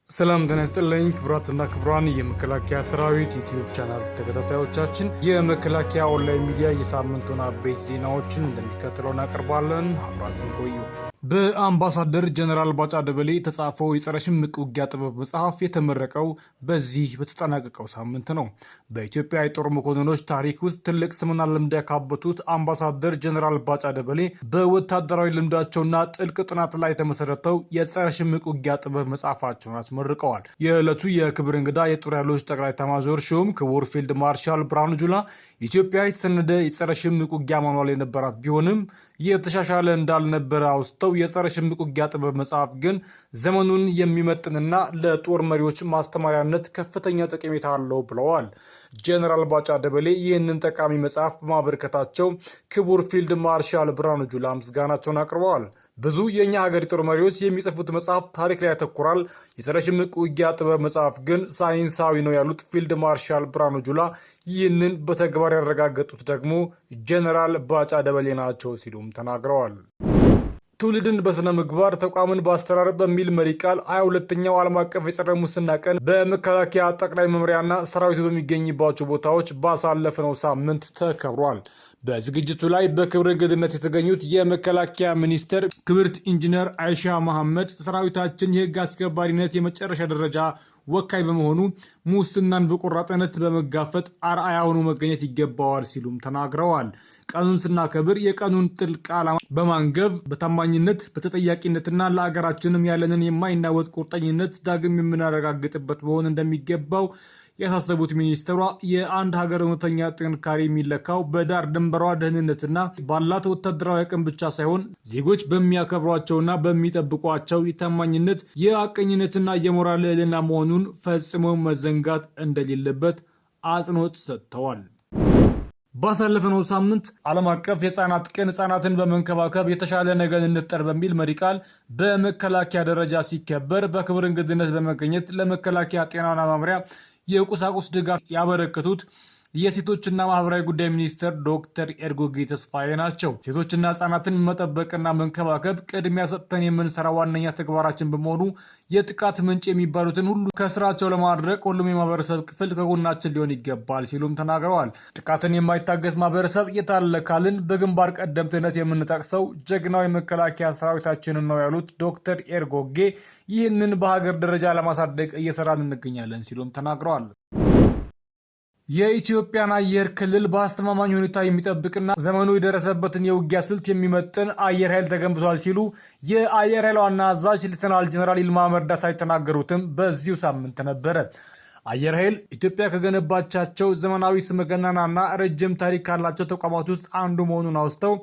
ሰላም ጤና ይስጥልኝ ክቡራትና ክቡራን የመከላከያ ሰራዊት ዩቲዩብ ቻናል ተከታታዮቻችን፣ የመከላከያ ኦንላይን ሚዲያ የሳምንቱን አበይት ዜናዎችን እንደሚከተለው እናቀርባለን። አብራችሁ ቆዩ። በአምባሳደር ጀነራል ባጫ ደበሌ የተጻፈው የጸረ ሽምቅ ውጊያ ጥበብ መጽሐፍ የተመረቀው በዚህ በተጠናቀቀው ሳምንት ነው። በኢትዮጵያ የጦር መኮንኖች ታሪክ ውስጥ ትልቅ ስምና ልምድ ያካበቱት አምባሳደር ጀነራል ባጫ ደበሌ በወታደራዊ ልምዳቸውና ጥልቅ ጥናት ላይ የተመሰረተው የጸረ ሽምቅ ውጊያ ጥበብ መጽሐፋቸውን አስመርቀዋል። የዕለቱ የክብር እንግዳ የጦር ኃይሎች ጠቅላይ ኤታማዦር ሹም ክቡር ፊልድ ማርሻል ብርሃኑ ጁላ ኢትዮጵያ የተሰነደ የጸረ ሽምቅ ውጊያ ማኗል የነበራት ቢሆንም የተሻሻለ እንዳልነበረ አውስተው የጸረ ሽምቅ ውጊያ ጥበብ መጽሐፍ ግን ዘመኑን የሚመጥንና ለጦር መሪዎች ማስተማሪያነት ከፍተኛ ጠቀሜታ አለው ብለዋል። ጀነራል ባጫ ደበሌ ይህንን ጠቃሚ መጽሐፍ በማበረከታቸው ክቡር ፊልድ ማርሻል ብርሃኑ ጁላ ምስጋናቸውን አቅርበዋል። ብዙ የእኛ ሀገር የጦር መሪዎች የሚጽፉት መጽሐፍ ታሪክ ላይ ያተኩራል፣ የጸረ ሽምቅ ውጊያ ጥበብ መጽሐፍ ግን ሳይንሳዊ ነው ያሉት ፊልድ ማርሻል ብርሃኑ ጁላ ይህንን በተግባር ያረጋገጡት ደግሞ ጀነራል ባጫ ደበሌ ናቸው ሲሉም ተናግረዋል። ትውልድን በስነ ምግባር ተቋምን በአስተራረብ በሚል መሪ ቃል 22ኛው ዓለም አቀፍ የጸረ ሙስና ቀን በመከላከያ ጠቅላይ መምሪያና ሰራዊቱ በሚገኝባቸው ቦታዎች ባሳለፍነው ሳምንት ተከብሯል። በዝግጅቱ ላይ በክብር እንግድነት የተገኙት የመከላከያ ሚኒስትር ክብርት ኢንጂነር አይሻ መሐመድ ሰራዊታችን የህግ አስከባሪነት የመጨረሻ ደረጃ ወካይ በመሆኑ ሙስናን በቆራጥነት በመጋፈጥ አርአያ ሆኖ መገኘት ይገባዋል ሲሉም ተናግረዋል። ቀኑን ስናከብር የቀኑን ጥልቅ ዓላማ በማንገብ በታማኝነት በተጠያቂነትና ለአገራችንም ያለንን የማይናወጥ ቁርጠኝነት ዳግም የምናረጋግጥበት መሆን እንደሚገባው ያሳሰቡት ሚኒስትሯ የአንድ ሀገር እውነተኛ ጥንካሬ የሚለካው በዳር ድንበሯ ደህንነትና ባላት ወታደራዊ አቅም ብቻ ሳይሆን ዜጎች በሚያከብሯቸውና በሚጠብቋቸው የታማኝነት የአቀኝነትና የሞራል ልዕልና መሆኑን ፈጽሞ መዘንጋት እንደሌለበት አጽንኦት ሰጥተዋል። ባሳለፍነው ሳምንት ዓለም አቀፍ የህፃናት ቀን ህፃናትን በመንከባከብ የተሻለ ነገን እንፍጠር በሚል መሪ ቃል በመከላከያ ደረጃ ሲከበር በክብር እንግድነት በመገኘት ለመከላከያ ጤናና መምሪያ የቁሳቁስ ድጋፍ ያበረከቱት የሴቶችና ማህበራዊ ጉዳይ ሚኒስትር ዶክተር ኤርጎጌ ተስፋዬ ናቸው። ሴቶችና ህጻናትን መጠበቅና መንከባከብ ቅድሚያ ሰጥተን የምንሰራ ዋነኛ ተግባራችን በመሆኑ የጥቃት ምንጭ የሚባሉትን ሁሉ ከስራቸው ለማድረግ ሁሉም የማህበረሰብ ክፍል ከጎናችን ሊሆን ይገባል ሲሉም ተናግረዋል። ጥቃትን የማይታገስ ማህበረሰብ የታለ ካልን በግንባር ቀደምትነት የምንጠቅሰው ጀግናው የመከላከያ ሰራዊታችንን ነው ያሉት ዶክተር ኤርጎጌ ይህንን በሀገር ደረጃ ለማሳደግ እየሰራን እንገኛለን ሲሉም ተናግረዋል። የኢትዮጵያን አየር ክልል በአስተማማኝ ሁኔታ የሚጠብቅና ዘመኑ የደረሰበትን የውጊያ ስልት የሚመጥን አየር ኃይል ተገንብቷል ሲሉ የአየር ኃይል ዋና አዛዥ ሌተናል ጀነራል ይልማ መርዳሳ የተናገሩትም በዚሁ ሳምንት ነበረ። አየር ኃይል ኢትዮጵያ ከገነባቻቸው ዘመናዊ ስመገናናና ረጅም ታሪክ ካላቸው ተቋማት ውስጥ አንዱ መሆኑን አውስተው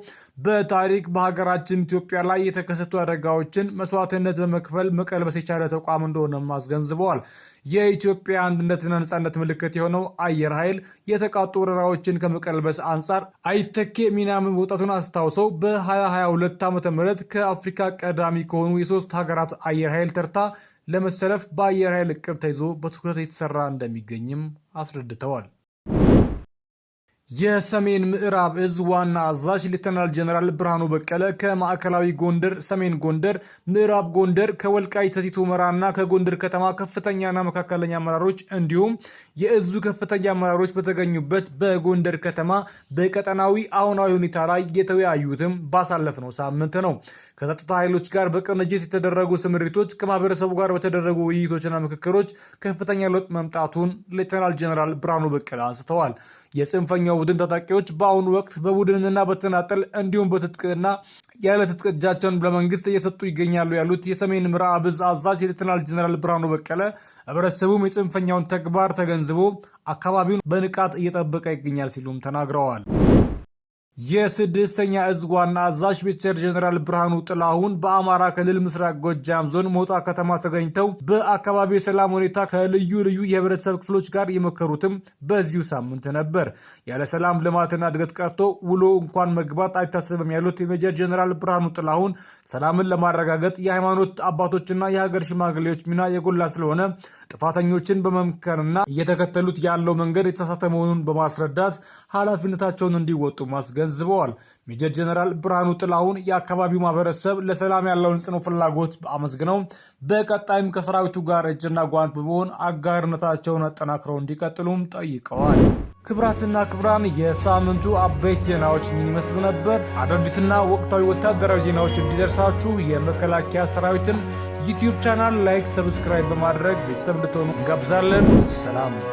በታሪክ በሀገራችን ኢትዮጵያ ላይ የተከሰቱ አደጋዎችን መስዋዕትነት በመክፈል መቀልበስ የቻለ ተቋም እንደሆነም አስገንዝበዋል። የኢትዮጵያ አንድነትና ነጻነት ምልክት የሆነው አየር ኃይል የተቃጡ ወረራዎችን ከመቀልበስ አንጻር አይተኬ ሚና መውጣቱን አስታውሰው በ2022 ዓ.ም ከአፍሪካ ቀዳሚ ከሆኑ የሶስት ሀገራት አየር ኃይል ተርታ ለመሰለፍ በአየር ኃይል እቅድ ተይዞ በትኩረት የተሰራ እንደሚገኝም አስረድተዋል። የሰሜን ምዕራብ እዝ ዋና አዛዥ ሌተናል ጀነራል ብርሃኑ በቀለ ከማዕከላዊ ጎንደር፣ ሰሜን ጎንደር፣ ምዕራብ ጎንደር፣ ከወልቃይት ሰቲት ሁመራና ከጎንደር ከተማ ከፍተኛና መካከለኛ አመራሮች እንዲሁም የእዙ ከፍተኛ አመራሮች በተገኙበት በጎንደር ከተማ በቀጠናዊ አሁናዊ ሁኔታ ላይ የተወያዩትም ባሳለፍነው ሳምንት ነው። ከጸጥታ ኃይሎች ጋር በቅንጅት የተደረጉ ስምሪቶች ከማህበረሰቡ ጋር በተደረጉ ውይይቶችና ምክክሮች ከፍተኛ ለውጥ መምጣቱን ሌተናል ጀነራል ብርሃኑ በቀለ አንስተዋል። የጽንፈኛው ቡድን ታጣቂዎች በአሁኑ ወቅት በቡድንና በተናጠል እንዲሁም በትጥቅና ያለ ትጥቅ እጃቸውን ለመንግስት እየሰጡ ይገኛሉ ያሉት የሰሜን ምዕራብ እዝ አዛዥ ሌተናል ጀነራል ብርሃኑ በቀለ ህብረተሰቡም የጽንፈኛውን ተግባር ተገንዝቦ አካባቢውን በንቃት እየጠበቀ ይገኛል ሲሉም ተናግረዋል። የስድስተኛ እዝ ዋና አዛዥ ሜጀር ጀነራል ብርሃኑ ጥላሁን በአማራ ክልል ምስራቅ ጎጃም ዞን ሞጣ ከተማ ተገኝተው በአካባቢው የሰላም ሁኔታ ከልዩ ልዩ የህብረተሰብ ክፍሎች ጋር የመከሩትም በዚሁ ሳምንት ነበር። ያለ ሰላም ልማትና እድገት ቀርቶ ውሎ እንኳን መግባት አይታሰብም ያሉት የሜጀር ጀነራል ብርሃኑ ጥላሁን ሰላምን ለማረጋገጥ የሃይማኖት አባቶችና የሀገር ሽማግሌዎች ሚና የጎላ ስለሆነ ጥፋተኞችን በመምከርና እየተከተሉት ያለው መንገድ የተሳሳተ መሆኑን በማስረዳት ኃላፊነታቸውን እንዲወጡ ማስገንዘብ አስገንዝበዋል። ሜጀር ጀነራል ብርሃኑ ጥላሁን የአካባቢው ማህበረሰብ ለሰላም ያለውን ጽኑ ፍላጎት አመስግነው በቀጣይም ከሰራዊቱ ጋር እጅና ጓንት በመሆን አጋርነታቸውን አጠናክረው እንዲቀጥሉም ጠይቀዋል። ክብራትና ክብራን የሳምንቱ አበይት ዜናዎች ምን ይመስሉ ነበር? አዳዲስና ወቅታዊ ወታደራዊ ዜናዎች እንዲደርሳችሁ የመከላከያ ሰራዊትን ዩቲዩብ ቻናል ላይክ፣ ሰብስክራይብ በማድረግ ቤተሰብ እንድትሆኑ እንጋብዛለን። ሰላም